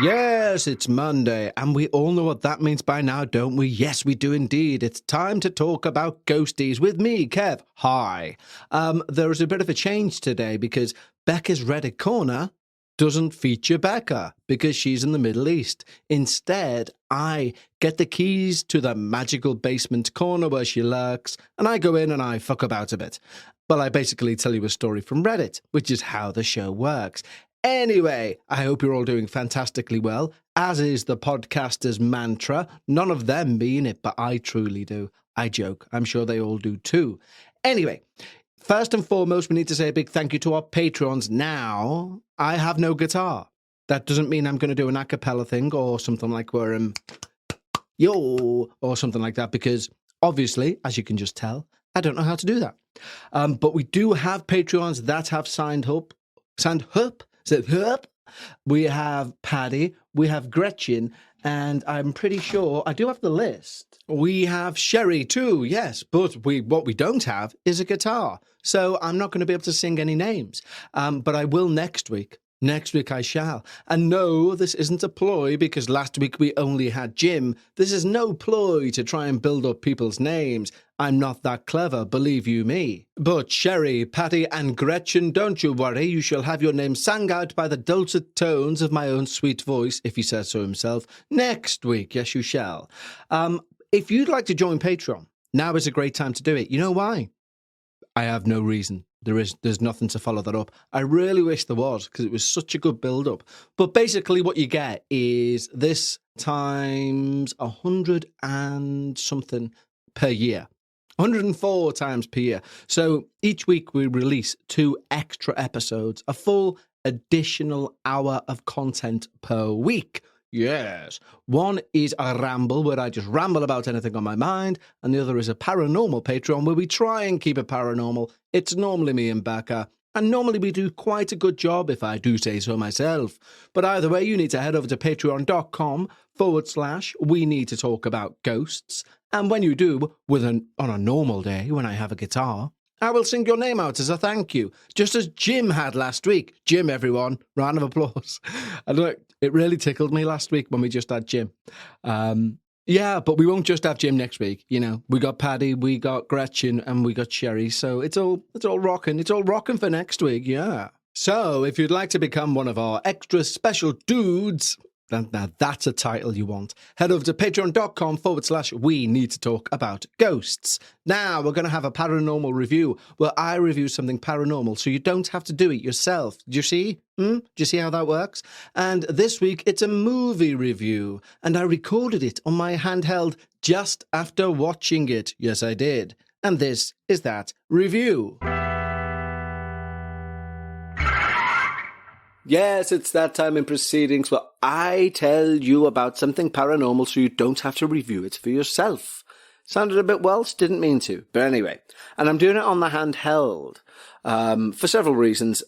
Yes, it's Monday, and we all know what that means by now, don't we? Yes, we do indeed. It's time to talk about ghosties with me, Kev. Hi. There is a bit of a change today because Becca's Reddit corner doesn't feature Becca because she's in the Middle East. Instead, I get the keys to the magical basement corner where she lurks, and I go in and I fuck about a bit. Well, I basically tell you a story from Reddit, which is how the show works. Anyway, I hope you're all doing fantastically well, as is the podcaster's mantra. None of them mean it, but I truly do. I joke. I'm sure they all do too. Anyway, first and foremost, we need to say a big thank you to our Patreons. Now, I have no guitar. That doesn't mean I'm going to do an a cappella thing or something like where yo, or something like that, because obviously, as you can just tell, I don't know how to do that. But we do have Patreons that have signed up. We have Paddy, we have Gretchen, and I'm pretty sure I do have the list. We have Sherry too, yes, but what we don't have is a guitar. So I'm not going to be able to sing any names, but I will next week. Next week I shall. And no, this isn't a ploy because last week we only had Jim. This is no ploy to try and build up people's names. I'm not that clever, believe you me. But Sherry, Patty and Gretchen, don't you worry. You shall have your name sang out by the dulcet tones of my own sweet voice, if he says so himself, next week. Yes, you shall. If you'd like to join Patreon, now is a great time to do it. You know why? I have no reason. There's nothing to follow that up. I really wish there was because it was such a good build-up. But basically what you get is this times 100 and something per year. 104 times per year. So each week we release 2 extra episodes, a full additional hour of content per week. Yes. One is a ramble where I just ramble about anything on my mind, and the other is a paranormal Patreon where we try and keep it paranormal. It's normally me and Becca, and normally we do quite a good job if I do say so myself. But either way, you need to head over to patreon.com/we need to talk about ghosts. And when you do, on a normal day when I have a guitar, I will sing your name out as a thank you, just as Jim had last week. Jim, everyone. Round of applause. I don't know, it really tickled me last week when we just had Jim. Yeah, but we won't just have Jim next week. You know, we got Paddy, we got Gretchen, and we got Sherry. So it's all rocking. It's all rocking for next week. Yeah. So if you'd like to become one of our extra special dudes, now that's a title you want. Head over to patreon.com/we need to talk about ghosts. Now we're going to have a paranormal review where I review something paranormal so you don't have to do it yourself. Do you see? Do you see how that works? And this week it's a movie review and I recorded it on my handheld just after watching it. Yes, I did. And this is that review. Yes, it's that time in proceedings where I tell you about something paranormal so you don't have to review it for yourself. Sounded a bit Welsh, didn't mean to. But anyway, and I'm doing it on the handheld for several reasons,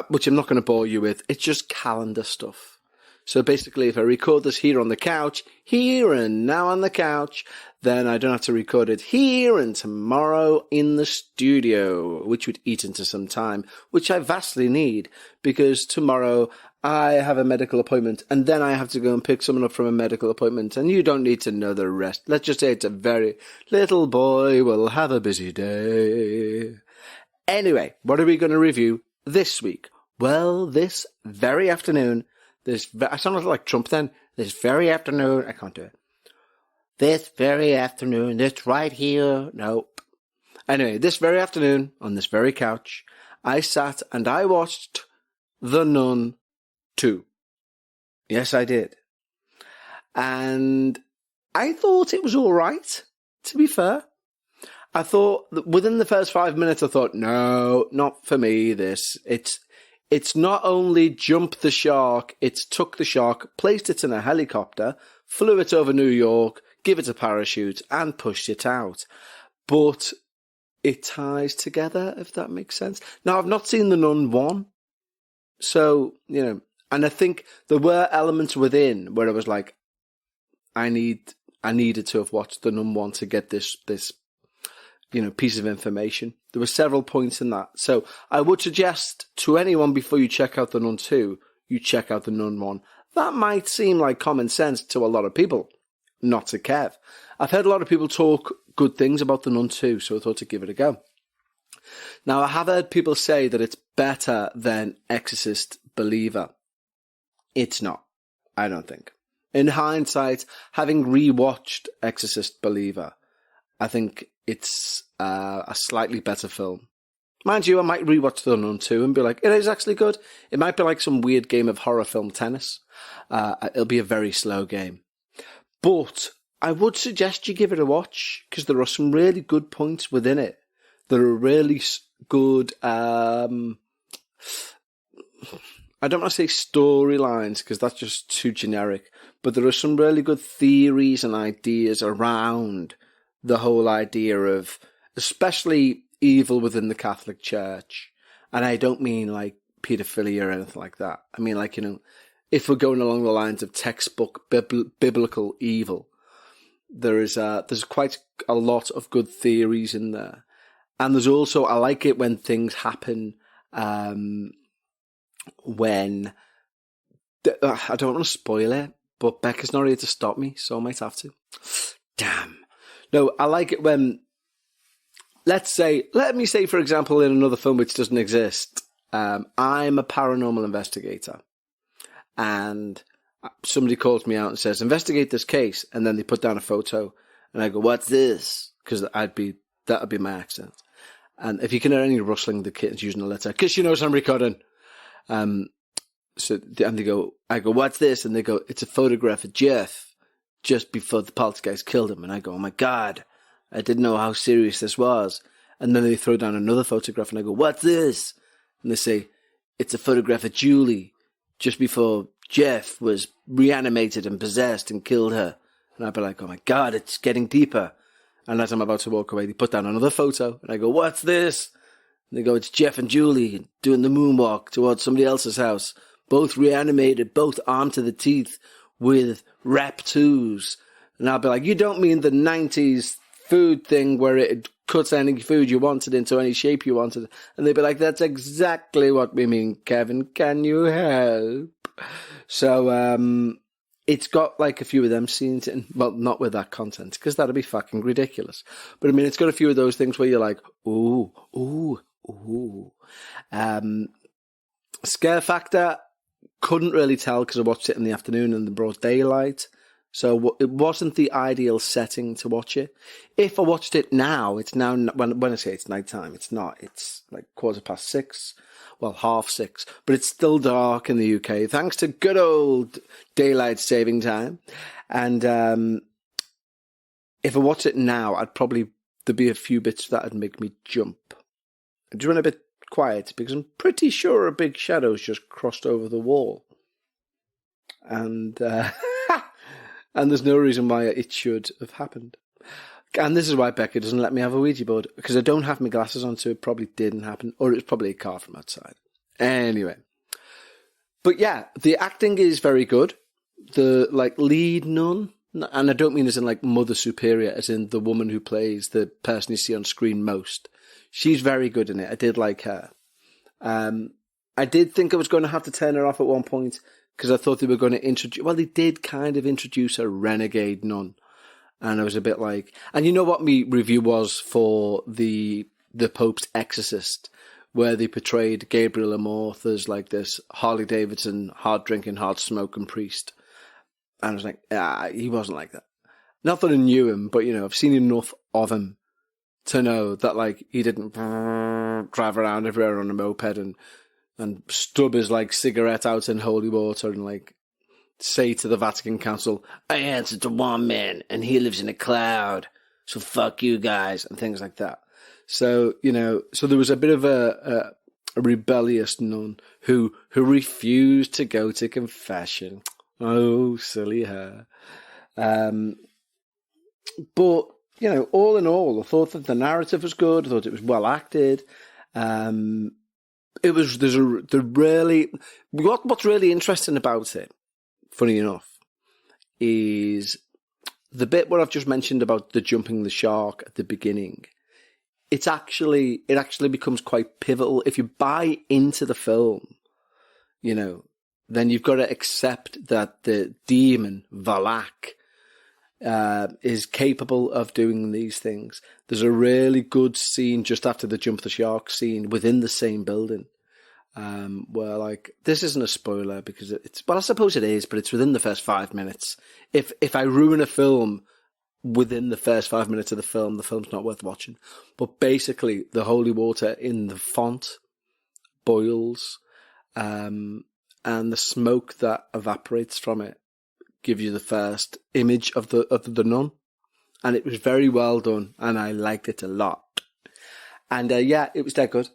which I'm not going to bore you with. It's just calendar stuff. So basically, if I record this here on the couch, here and now on the couch, then I don't have to record it here and tomorrow in the studio, which would eat into some time, which I vastly need, because tomorrow I have a medical appointment, and then I have to go and pick someone up from a medical appointment, and you don't need to know the rest. Let's just say it's a very little boy will have a busy day. Anyway, what are we going to review this week? Well, this very afternoon, I sound like Trump then. This very afternoon, I can't do it. This very afternoon, it's right here. Nope. Anyway, this very afternoon, on this very couch, I sat and I watched The Nun 2. Yes, I did. And I thought it was all right, to be fair. I thought, within the first 5 minutes, I thought, no, not for me, this. It's not only jumped the shark, it's took the shark, placed it in a helicopter, flew it over New York, give it a parachute, and pushed it out. But it ties together, if that makes sense. Now, I've not seen The Nun 1, so, you know, and I think there were elements within where I was like, I needed to have watched The Nun 1 to get this piece of information. There were several points in that. So I would suggest to anyone before you check out The Nun 2, you check out The Nun 1. that might seem like common sense to a lot of people, not to Kev. I've heard a lot of people talk good things about The Nun too, so I thought to give it a go. Now, I have heard people say that it's better than Exorcist Believer. It's not, I don't think. In hindsight, having rewatched Exorcist Believer, I think it's a slightly better film. Mind you, I might rewatch The Nun too and be like, it is actually good. It might be like some weird game of horror film tennis. It'll be a very slow game. But I would suggest you give it a watch, because there are some really good points within it. There are really good, I don't want to say storylines, because that's just too generic, but there are some really good theories and ideas around the whole idea of, especially evil within the Catholic Church. And I don't mean like paedophilia or anything like that. I mean, like, if we're going along the lines of textbook biblical evil, there's quite a lot of good theories in there. And there's also, I like it when things happen, when, I don't want to spoil it, but Becca's not here to stop me, so I might have to. Damn. No, I like it when, let me say, for example, in another film which doesn't exist, I'm a paranormal investigator, and somebody calls me out and says, investigate this case, and then they put down a photo, and I go, what's this? Because that would be my accent. And if you can hear any rustling, the kitten's using a letter, because she knows I'm recording. I go, what's this? And they go, it's a photograph of Jeff just before the poltergeist killed him. And I go, oh my God, I didn't know how serious this was. And then they throw down another photograph and I go, what's this? And they say, it's a photograph of Julie just before Jeff was reanimated and possessed and killed her. And I'd be like, oh my God, it's getting deeper. And as I'm about to walk away, they put down another photo and I go, what's this? And they go, it's Jeff and Julie doing the moonwalk towards somebody else's house. Both reanimated, both armed to the teeth with Rap-2s. And I'll be like, you don't mean the 90s food thing where it cuts any food you wanted into any shape you wanted? And they'd be like, that's exactly what we mean, Kevin. Can you help? So, it's got like a few of them scenes in, well, not with that content, because that'd be fucking ridiculous. But I mean, it's got a few of those things where you're like, ooh, ooh, ooh. Scare factor, couldn't really tell because I watched it in the afternoon in the broad daylight. So it wasn't the ideal setting to watch it. If I watched it now, it's now, when I say it's nighttime, it's not. It's like 6:15. Well, 6:30, but it's still dark in the UK, thanks to good old daylight saving time. And if I watched it now, there'd be a few bits that'd make me jump. I just went a bit quiet because I'm pretty sure a big shadow's just crossed over the wall. And and there's no reason why it should have happened. And this is why Becca doesn't let me have a Ouija board, because I don't have my glasses on, so it probably didn't happen. Or it was probably a car from outside. Anyway. But yeah, the acting is very good. The, lead nun, and I don't mean as in, Mother Superior, as in the woman who plays the person you see on screen most. She's very good in it. I did like her. I did think I was going to have to turn her off at one point, because I thought they were going to introduce... Well, they did kind of introduce a renegade nun. And I was a bit like... And you know what my review was for the Pope's Exorcist, where they portrayed Gabriel Amorth as this Harley-Davidson, hard-drinking, hard-smoking priest. And I was like, he wasn't like that. Not that I knew him, but, I've seen enough of him to know that, he didn't drive around everywhere on a moped and stub his, cigarette out in holy water and, say to the Vatican Council, I answer to one man and he lives in a cloud, so fuck you guys, and things like that. So, so there was a bit of a rebellious nun who refused to go to confession. Oh, silly her. But, all in all, I thought that the narrative was good. I thought it was well acted. What's really interesting about it, funny enough, is the bit where I've just mentioned about the jumping the shark at the beginning. It actually becomes quite pivotal if you buy into the film. then you've got to accept that the demon, Valak, is capable of doing these things. There's a really good scene just after the jump the shark scene within the same building, where, like, this isn't a spoiler because it's, well, I suppose it is, but it's within the first 5 minutes. If I ruin a film within the first 5 minutes of the film's not worth watching. But basically, the holy water in the font boils, and the smoke that evaporates from it gives you the first image of the nun, and it was very well done, and I liked it a lot. And yeah, it was that good.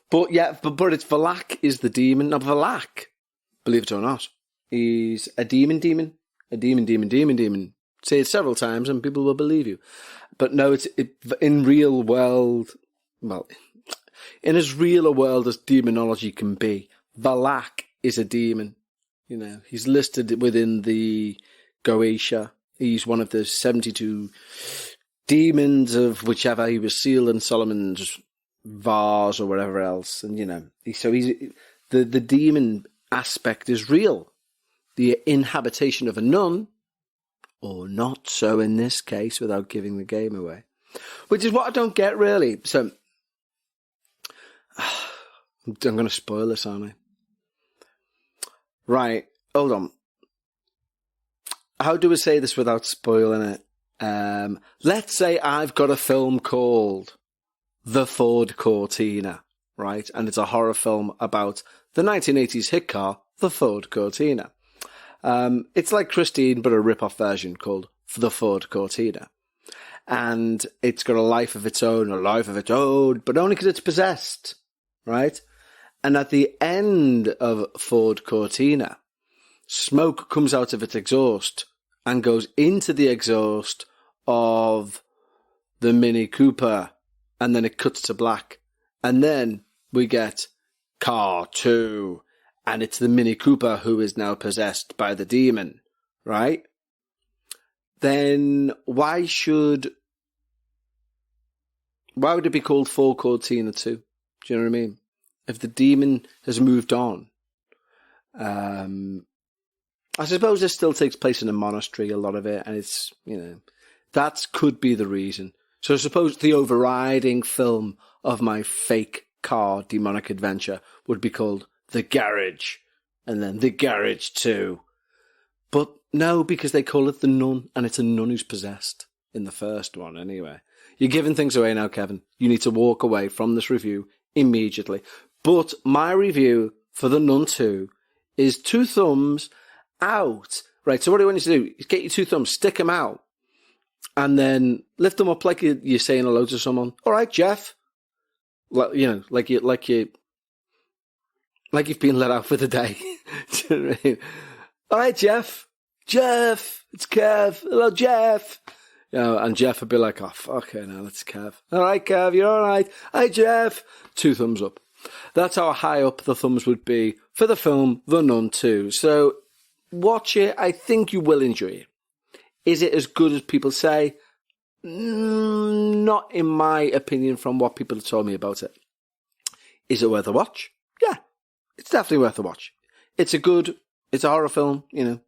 But yeah, but it's Valak is the demon. Now Valak, believe it or not, he's a demon. Say it several times and people will believe you. But no, in real world, well, in as real a world as demonology can be, Valak is a demon. You know, he's listed within the Goetia. He's one of the 72 demons of whichever he was sealed in Solomon's vase or whatever else. And, you know, so he's the demon aspect is real. The inhabitation of a nun, or not so in this case, without giving the game away. Which is what I don't get, really. So, I'm going to spoil this, aren't I? Right, hold on. How do we say this without spoiling it? Let's say I've got a film called The Ford Cortina, right? And it's a horror film about the 1980s hit car, the Ford Cortina. It's like Christine, but a rip-off version called The Ford Cortina. And it's got a life of its own, but only because it's possessed, right? And at the end of Ford Cortina, smoke comes out of its exhaust and goes into the exhaust of the Mini Cooper, and then it cuts to black. And then we get Car 2, and it's the Mini Cooper who is now possessed by the demon, right? Then why would it be called Ford Cortina 2? Do you know what I mean? If the demon has moved on. I suppose this still takes place in a monastery, a lot of it, and it's, you know, that could be the reason. So I suppose the overriding film of my fake car demonic adventure would be called The Garage, and then The Garage 2. But no, because they call it The Nun, and it's a nun who's possessed in the first one anyway. You're giving things away now, Kevin. You need to walk away from this review immediately. But my review for The Nun 2 is 2 thumbs out. Right, so what I want you to do is get your 2 thumbs, stick them out, and then lift them up like you're saying hello to someone. All right, Jeff. Like, you know, like you've been let out for the day. Do you know what I mean? All right, Jeff. Jeff, it's Kev. Hello, Jeff. You know, and Jeff would be like, oh, okay, now that's Kev. All right, Kev, you're all right. Hi, Jeff. 2 thumbs up. That's how high up the thumbs would be for the film The Nun 2. So watch it. I think you will enjoy it. Is it as good as people say? Not in my opinion from what people have told me about it. Is it worth a watch? Yeah, it's definitely worth a watch. It's a horror film, you know.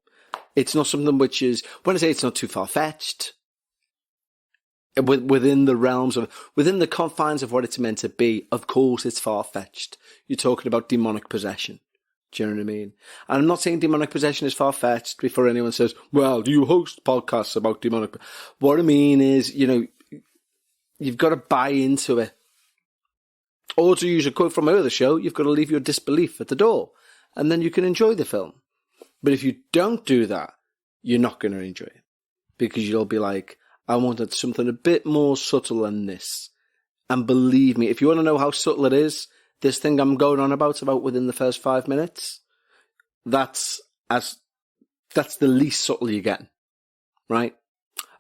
It's not something which is, when I say it's not too far-fetched, within the confines of what it's meant to be, of course it's far-fetched. You're talking about demonic possession. Do you know what I mean? And I'm not saying demonic possession is far-fetched before anyone says, well, do you host podcasts about demonic? What I mean is, you know, you've got to buy into it. Or to use a quote from my other show, you've got to leave your disbelief at the door. And then you can enjoy the film. But if you don't do that, you're not going to enjoy it. Because you'll be like, I wanted something a bit more subtle than this. And believe me, if you want to know how subtle it is, this thing I'm going on about within the first 5 minutes, that's the least subtle you get. Right?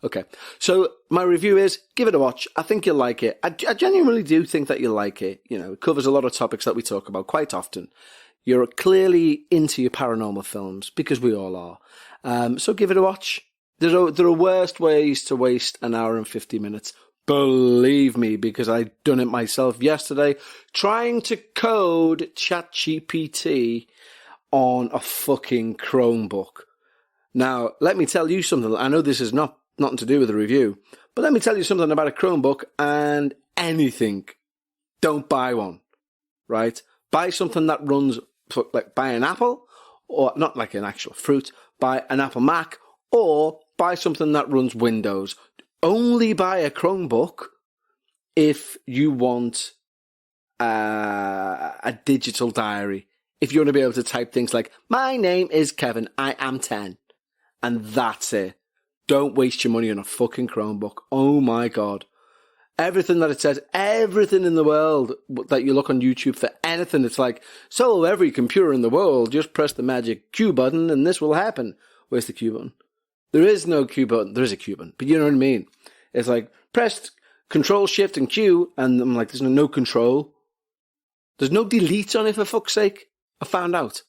Okay. So my review is, give it a watch. I think you'll like it. I genuinely do think that you'll like it. You know, it covers a lot of topics that we talk about quite often. You're clearly into your paranormal films, because we all are. So give it a watch. There are worse ways to waste an hour and 50 minutes. Believe me, because I've done it myself yesterday, trying to code ChatGPT on a fucking Chromebook. Now, let me tell you something. I know this is nothing to do with the review, but let me tell you something about a Chromebook and anything. Don't buy one, right? Buy something that runs, like buy an Apple, or not like an actual fruit, buy an Apple Mac, or buy something that runs Windows. Only buy a Chromebook if you want a digital diary. If you want to be able to type things like, my name is Kevin, I am 10. And that's it. Don't waste your money on a fucking Chromebook. Oh my God. Everything that it says, everything in the world that you look on YouTube for anything, it's like, so every computer in the world, just press the magic Q button and this will happen. Where's the Q button? There is no Q button. There is a Q button, but you know what I mean? It's like, press Control, Shift, and Q, and I'm like, there's no control. There's no delete on it, for fuck's sake. I found out.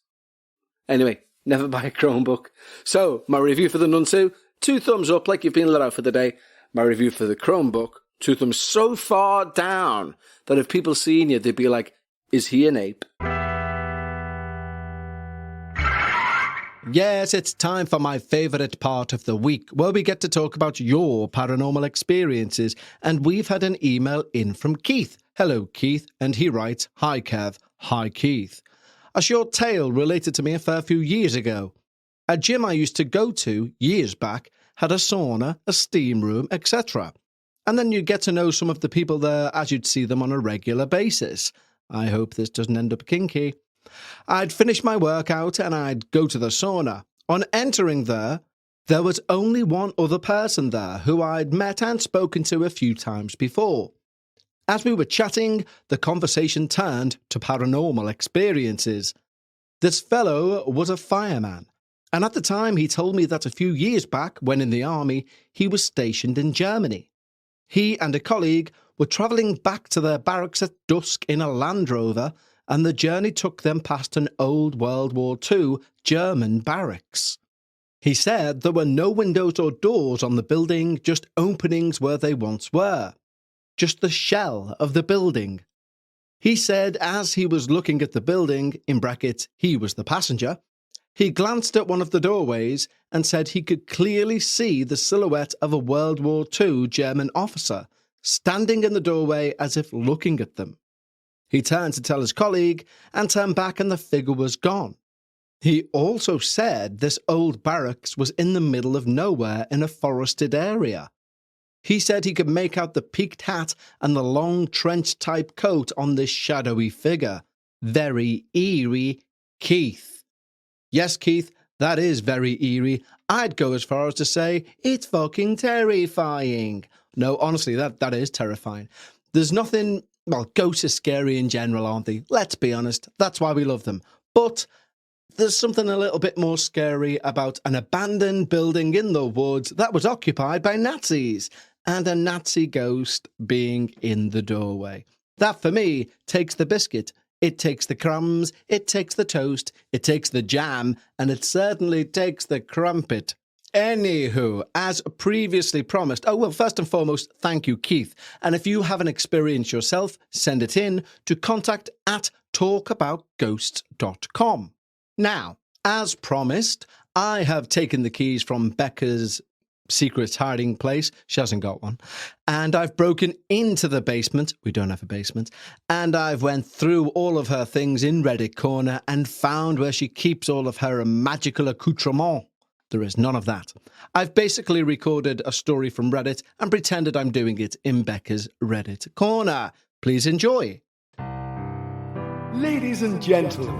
Anyway, never buy a Chromebook. So, my review for the Nunsu, 2 thumbs up, like you've been let out for the day. My review for the Chromebook, 2 thumbs so far down that if people seen you, they'd be like, is he an ape? Yes, it's time for my favourite part of the week, where we get to talk about your paranormal experiences, and we've had an email in from Keith. Hello, Keith, and he writes, Hi, Kev. Hi, Keith. A short tale related to me a fair few years ago. A gym I used to go to years back had a sauna, a steam room, etc. And then you get to know some of the people there as you'd see them on a regular basis. I hope this doesn't end up kinky. I'd finish my workout and I'd go to the sauna. On entering there was only one other person there who I'd met and spoken to a few times before. As we were chatting, the conversation turned to paranormal experiences. This fellow was a fireman, and at the time he told me that a few years back, when in the army, he was stationed in Germany. He and a colleague were travelling back to their barracks at dusk in a Land Rover, and the journey took them past an old World War II German barracks. He said there were no windows or doors on the building, just openings where they once were. Just the shell of the building. He said as he was looking at the building, in brackets, he was the passenger, he glanced at one of the doorways and said he could clearly see the silhouette of a World War II German officer standing in the doorway as if looking at them. He turned to tell his colleague and turned back and the figure was gone. He also said this old barracks was in the middle of nowhere in a forested area. He said he could make out the peaked hat and the long trench-type coat on this shadowy figure. Very eerie, Keith. Yes, Keith, that is very eerie. I'd go as far as to say it's fucking terrifying. No, honestly, that is terrifying. There's nothing... Well, ghosts are scary in general, aren't they? Let's be honest. That's why we love them. But there's something a little bit more scary about an abandoned building in the woods that was occupied by Nazis. And a Nazi ghost being in the doorway. That, for me, takes the biscuit, it takes the crumbs, it takes the toast, it takes the jam, and it certainly takes the crumpet. Anywho, as previously promised, first and foremost, thank you, Keith. And if you have an experience yourself, send it in to contact@talkaboutghosts.com. Now, as promised, I have taken the keys from Bekahs' secret hiding place. She hasn't got one. And I've broken into the basement. We don't have a basement. And I've went through all of her things in Reddit Corner and found where she keeps all of her magical accoutrements. There is none of that. I've basically recorded a story from Reddit and pretended I'm doing it in Bekahs' Reddit Corner. Please enjoy. Ladies and gentlemen,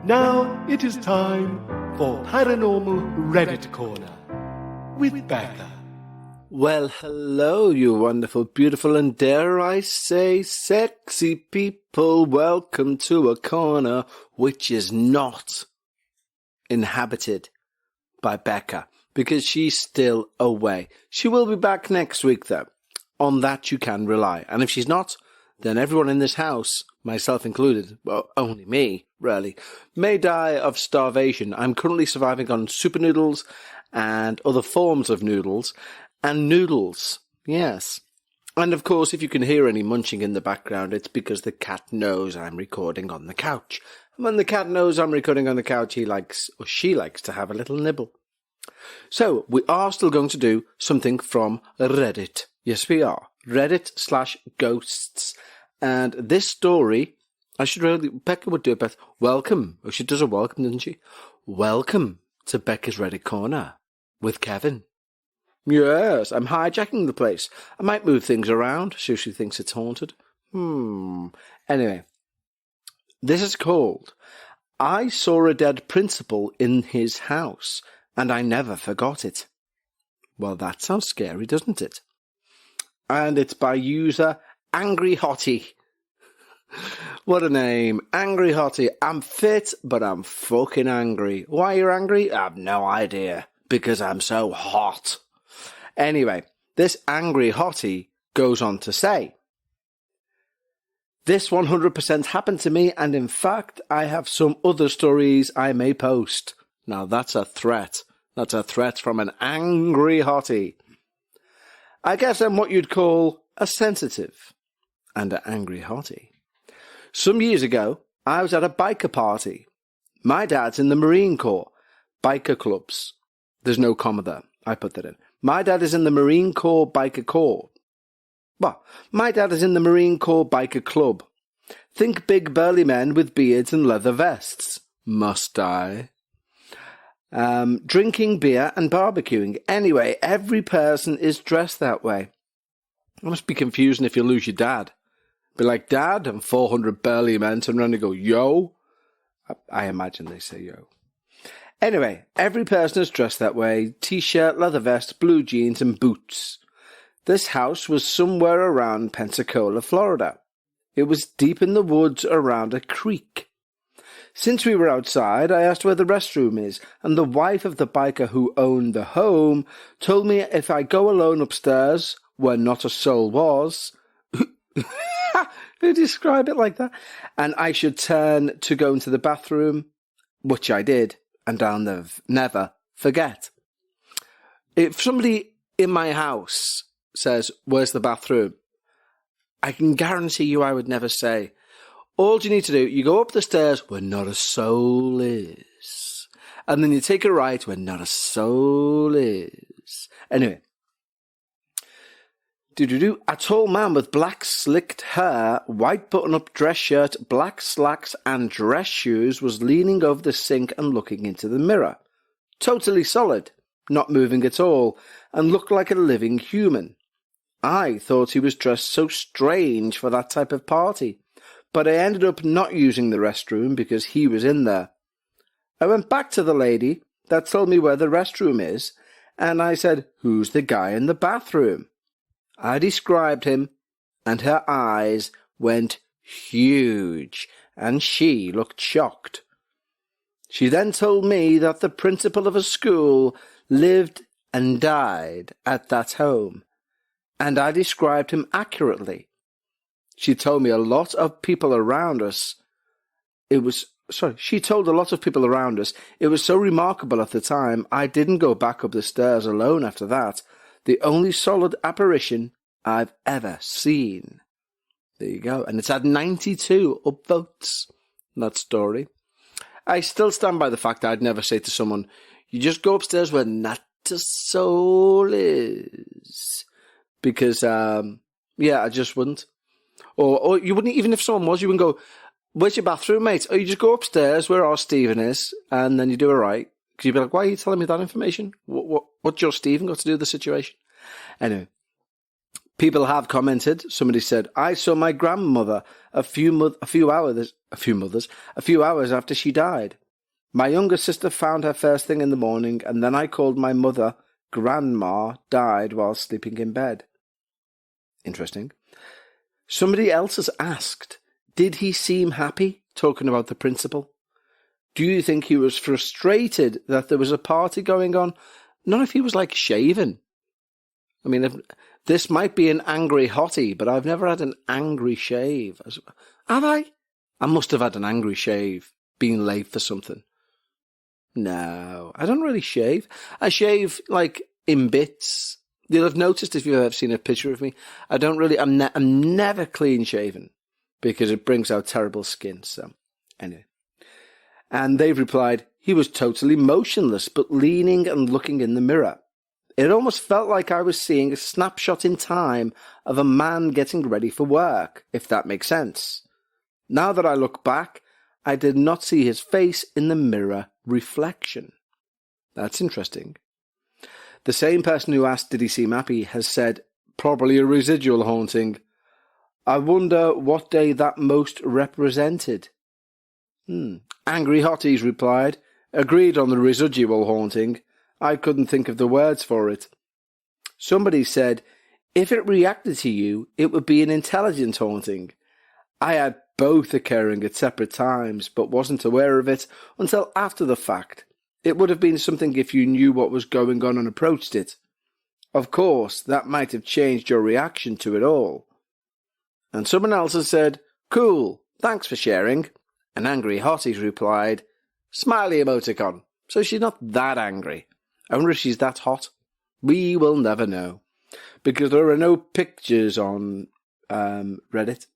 now it is time for Paranormal Reddit Corner with Bekah. Well, hello, you wonderful, beautiful, and dare I say, sexy people. Welcome to a corner which is not inhabited by Bekah, because she's still away. She will be back next week, though. On that you can rely. And if she's not, then everyone in this house, myself included, well, only me, really, may die of starvation. I'm currently surviving on super noodles and other forms of noodles, and noodles, yes. And of course, if you can hear any munching in the background, it's because the cat knows I'm recording on the couch. And when the cat knows I'm recording on the couch, she likes to have a little nibble. So, we are still going to do something from Reddit. Yes, we are. Reddit/ghosts. And this story, Becca would do it better. Welcome. Oh, she does a welcome, doesn't she? Welcome to Becca's Reddit Corner with Kevin. Yes, I'm hijacking the place. I might move things around so she thinks it's haunted. Anyway, this is called I Saw a Dead Principal in His House, and I Never Forgot It. Well, that sounds scary, doesn't it? And it's by user Angry Hottie. What a name. Angry Hottie. I'm fit, but I'm fucking angry. Why are you angry? I have no idea. Because I'm so hot. Anyway, this Angry Hottie goes on to say, this 100% happened to me, and in fact, I have some other stories I may post. Now that's a threat. That's a threat from an Angry Hottie. I guess I'm what you'd call a sensitive and an Angry Hottie. Some years ago, I was at a biker party. My dad's in the Marine Corps. Biker clubs. There's no comma there. I put that in. My dad is in the Marine Corps Biker Corps. Well, my dad is in the Marine Corps Biker Club. Think big burly men with beards and leather vests. Must I? Drinking beer and barbecuing. Anyway, every person is dressed that way. It must be confusing if you lose your dad. Be like, Dad, and 400 burly men turn around and go, yo. I imagine they say yo. Anyway, every person is dressed that way. T-shirt, leather vest, blue jeans and boots. This house was somewhere around Pensacola, Florida. It was deep in the woods around a creek. Since we were outside, I asked where the restroom is, and the wife of the biker who owned the home told me if I go alone upstairs, where not a soul was, who describe it like that, and I should turn to go into the bathroom, which I did, and I'll never forget. If somebody in my house says, where's the bathroom? I can guarantee you I would never say, all you need to do, you go up the stairs where not a soul is. And then you take a right where not a soul is. Anyway. A tall man with black slicked hair, white button-up dress shirt, black slacks and dress shoes was leaning over the sink and looking into the mirror. Totally solid, not moving at all, and looked like a living human. I thought he was dressed so strange for that type of party, but I ended up not using the restroom because he was in there. I went back to the lady that told me where the restroom is, and I said, who's the guy in the bathroom? I described him, and her eyes went huge, and she looked shocked. She then told me that the principal of a school lived and died at that home, and I described him accurately. She told me a lot of people around us. She told a lot of people around us. It was so remarkable at the time, I didn't go back up the stairs alone after that. The only solid apparition I've ever seen. There you go. And it's had 92 upvotes, that story. I still stand by the fact that I'd never say to someone, you just go upstairs where not a soul is. Because, I just wouldn't. Or you wouldn't, even if someone was, you wouldn't go, where's your bathroom, mate? Or you just go upstairs where our Stephen is, and then you do it right. Because you'd be like, why are you telling me that information? What's your Stephen got to do with the situation? Anyway, people have commented. Somebody said, I saw my grandmother a few hours after she died. My younger sister found her first thing in the morning, and then I called my mother. Grandma died while sleeping in bed. Interesting. Somebody else has asked, did he seem happy, talking about the principal? Do you think he was frustrated that there was a party going on? Not if he was like shaving. I mean, this might be an angry hottie, but I've never had an angry shave. Have I? I must have had an angry shave, being late for something. No, I don't really shave. I shave, like, in bits. You'll have noticed if you've ever seen a picture of me, I'm never clean shaven because it brings out terrible skin. So anyway. And they've replied, he was totally motionless, but leaning and looking in the mirror. It almost felt like I was seeing a snapshot in time of a man getting ready for work, if that makes sense. Now that I look back, I did not see his face in the mirror reflection. That's interesting. The same person who asked, did he seem happy, has said, probably a residual haunting. I wonder what day that most represented. Angry Hotties replied, agreed on the residual haunting. I couldn't think of the words for it. Somebody said, if it reacted to you, it would be an intelligent haunting. I had both occurring at separate times, but wasn't aware of it until after the fact. It would have been something if you knew what was going on and approached it. Of course, that might have changed your reaction to it all. And someone else has said, cool, thanks for sharing. And Angry Hotties replied, smiley emoticon, so she's not that angry. I wonder if she's that hot. We will never know, because there are no pictures on Reddit.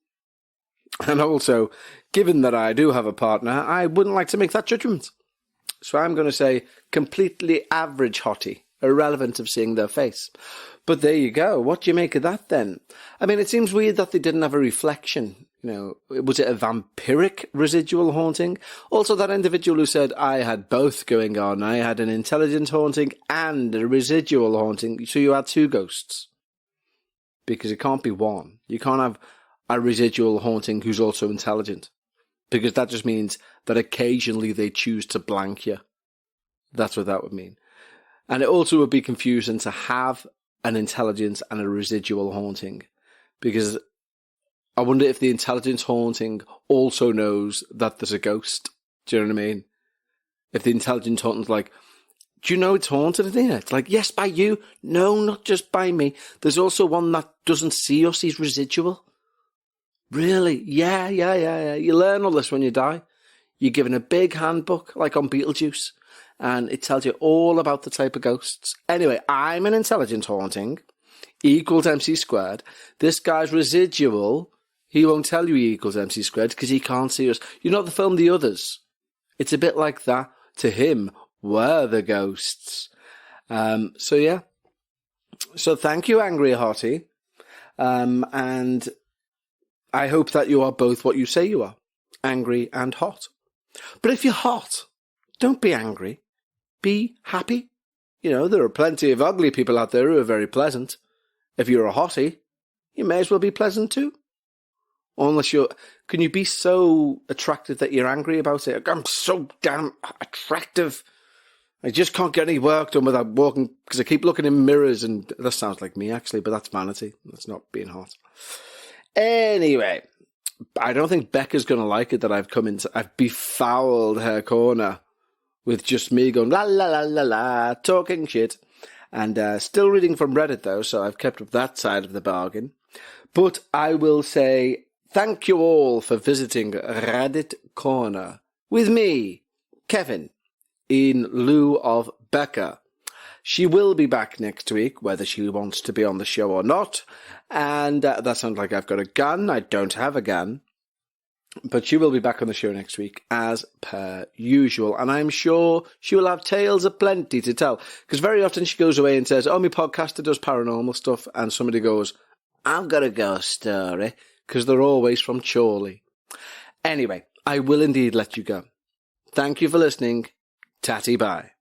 And also, given that I do have a partner, I wouldn't like to make that judgment. So I'm going to say completely average hottie, irrelevant of seeing their face. But there you go. What do you make of that then? I mean, it seems weird that they didn't have a reflection. Was it a vampiric residual haunting? Also, that individual who said, I had both going on. I had an intelligent haunting and a residual haunting. So you had two ghosts. Because it can't be one. You can't have a residual haunting who's also intelligent. Because that just means that occasionally they choose to blank you. That's what that would mean. And it also would be confusing to have an intelligence and a residual haunting. Because I wonder if the intelligence haunting also knows that there's a ghost. Do you know what I mean? If the intelligence haunting's like, do you know it's haunted in here? It's like, yes, by you. No, not just by me. There's also one that doesn't see us. He's residual. Really? Yeah. You learn all this when you die. You're given a big handbook, like on Beetlejuice, and it tells you all about the type of ghosts. Anyway, I'm an intelligent haunting, equals MC squared. This guy's residual, he won't tell you he equals MC squared because he can't see us. You know the film The Others? It's a bit like that. To him, we're the ghosts. So yeah. So thank you, Angry Hottie. And I hope that you are both what you say you are, angry and hot. But if you're hot, don't be angry. Be happy. There are plenty of ugly people out there who are very pleasant. If you're a hottie, you may as well be pleasant too. Unless can you be so attractive that you're angry about it? I'm so damn attractive. I just can't get any work done without walking, because I keep looking in mirrors, and that sounds like me actually, but that's vanity. That's not being hot. Anyway, I don't think Becca's going to like it that I've befouled her corner with just me going la la la la la, talking shit. And still reading from Reddit though, so I've kept up that side of the bargain. But I will say thank you all for visiting Reddit Corner with me, Kevin, in lieu of Becca. She will be back next week, whether she wants to be on the show or not. And that sounds like I've got a gun. I don't have a gun. But she will be back on the show next week, as per usual. And I'm sure she will have tales aplenty to tell. Because very often she goes away and says, my podcaster does paranormal stuff. And somebody goes, I've got a ghost story. Because they're always from Chorley. Anyway, I will indeed let you go. Thank you for listening. Tatty bye.